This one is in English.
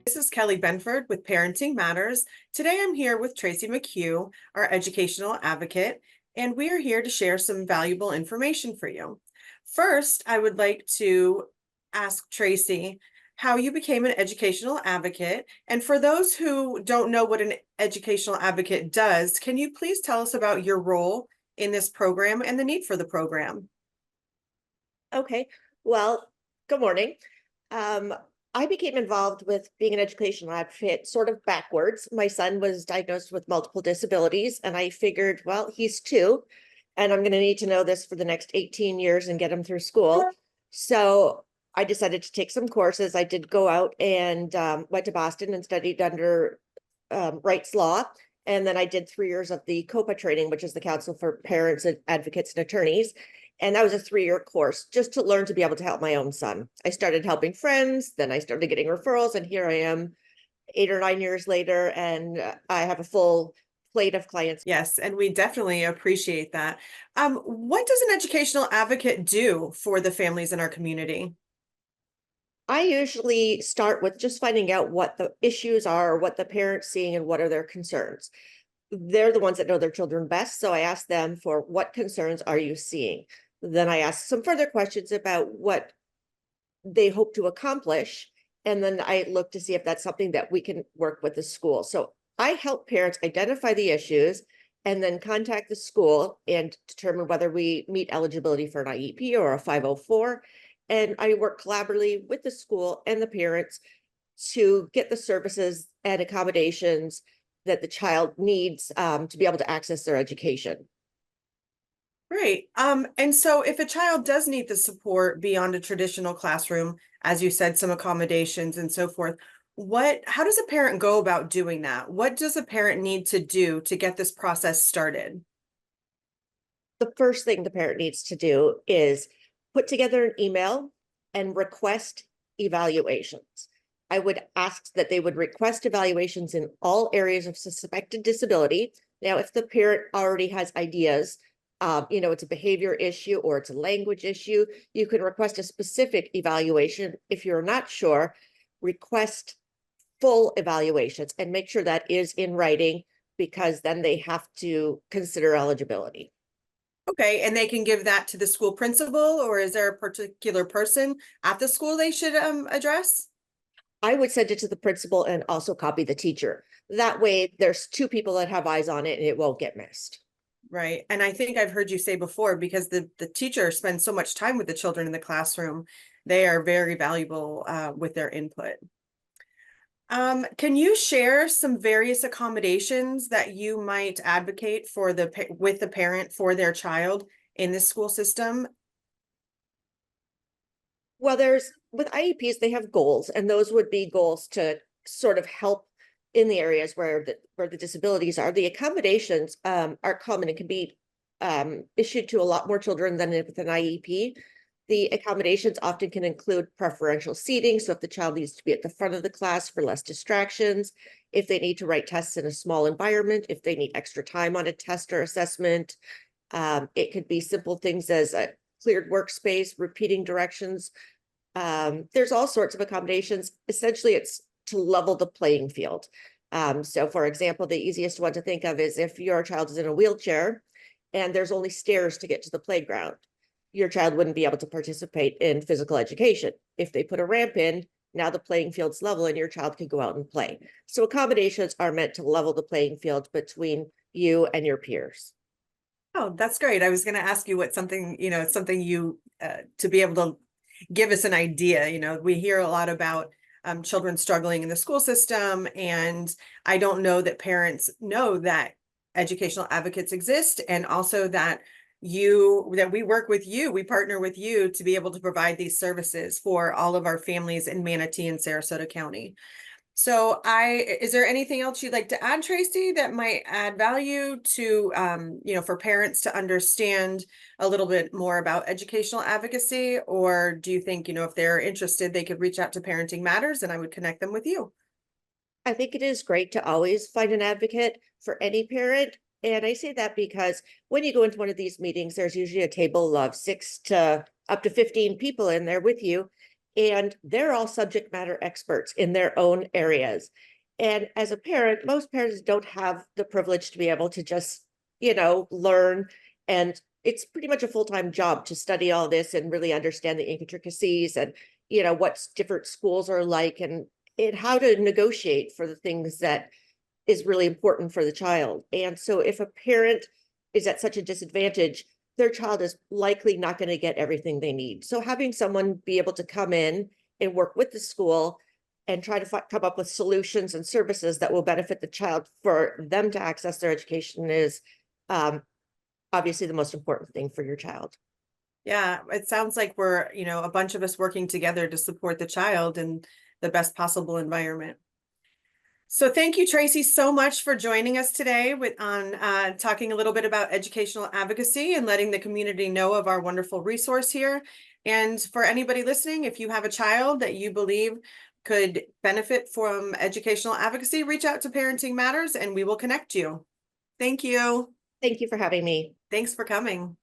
This is Kelly Benford with Parenting Matters. Today I'm here with Tracie McHugh, our educational advocate, and we are here to share some valuable information for you. First, I would like to ask Tracie how you became an educational advocate. And for those who don't know what an educational advocate does, can you please tell us about your role in this program and the need for the program? Okay, well, good morning. I became involved with being an educational advocate sort of backwards. My son was diagnosed with multiple disabilities, and I figured, well, he's two, and I'm going to need to know this for the next 18 years and get him through school. So I decided to take some courses. I did go out and went to Boston and studied under rights law. And then I did 3 years of the COPA training, which is the Council for Parents and Advocates and Attorneys. And that was a 3-year course just to learn to be able to help my own son. I started helping friends, then I started getting referrals, and here I am 8 or 9 years later, and I have a full plate of clients. Yes, and we definitely appreciate that. What does an educational advocate do for the families in our community? I usually start with just finding out what the issues are, what the parents seeing, and what are their concerns. They're the ones that know their children best, so I ask them for what concerns are you seeing? Then I ask some further questions about what they hope to accomplish. And then I look to see if that's something that we can work with the school. So I help parents identify the issues and then contact the school and determine whether we meet eligibility for an IEP or a 504. And I work collaboratively with the school and the parents to get the services and accommodations that the child needs to be able to access their education. Great. And so if a child does need the support beyond a traditional classroom, as you said, some accommodations and so forth, how does a parent go about doing that? What does a parent need to do to get this process started? The first thing the parent needs to do is put together an email and request evaluations. I would ask that they would request evaluations in all areas of suspected disability. Now, if the parent already has ideas, it's a behavior issue or it's a language issue, you can request a specific evaluation. If you're not sure, request full evaluations and make sure that is in writing, because then they have to consider eligibility. Okay, and they can give that to the school principal, or is there a particular person at the school they should address? I would send it to the principal and also copy the teacher. That way there's two people that have eyes on it and it won't get missed. Right. And I think I've heard you say before, because the teacher spends so much time with the children in the classroom, they are very valuable with their input. Can you share some various accommodations that you might advocate for with the parent for their child in this school system? Well, with IEPs, they have goals, and those would be goals to sort of help in the areas where the disabilities are. The accommodations are common and can be issued to a lot more children than with an IEP. The accommodations often can include preferential seating. So if the child needs to be at the front of the class for less distractions, if they need to write tests in a small environment, if they need extra time on a test or assessment, it could be simple things as a cleared workspace, repeating directions. There's all sorts of accommodations. Essentially, it's to level the playing field. So for example, the easiest one to think of is if your child is in a wheelchair and there's only stairs to get to the playground, your child wouldn't be able to participate in physical education. If they put a ramp in, now the playing field's level and your child can go out and play. So accommodations are meant to level the playing field between you and your peers. Oh, that's great. I was going to ask you something you to be able to give us an idea. We hear a lot about children struggling in the school system, and I don't know that parents know that educational advocates exist, and also that we work with you, we partner with you to be able to provide these services for all of our families in Manatee and Sarasota County. So is there anything else you'd like to add, Tracie, that might add value to, for parents to understand a little bit more about educational advocacy? Or do you think, if they're interested, they could reach out to Parenting Matters and I would connect them with you? I think it is great to always find an advocate for any parent. And I say that because when you go into one of these meetings, there's usually a table of 6 to up to 15 people in there with you. and they're all subject matter experts in their own areas. And as a parent, most parents don't have the privilege to be able to just, learn. And it's pretty much a full-time job to study all this and really understand the intricacies and, what different schools are like, and how to negotiate for the things that is really important for the child. And so if a parent is at such a disadvantage, their child is likely not going to get everything they need. So having someone be able to come in and work with the school and try to come up with solutions and services that will benefit the child for them to access their education is obviously the most important thing for your child. Yeah, it sounds like we're, a bunch of us working together to support the child in the best possible environment. So thank you, Tracie, so much for joining us today on talking a little bit about educational advocacy and letting the community know of our wonderful resource here. And for anybody listening, if you have a child that you believe could benefit from educational advocacy, reach out to Parenting Matters and we will connect you. Thank you. Thank you for having me. Thanks for coming.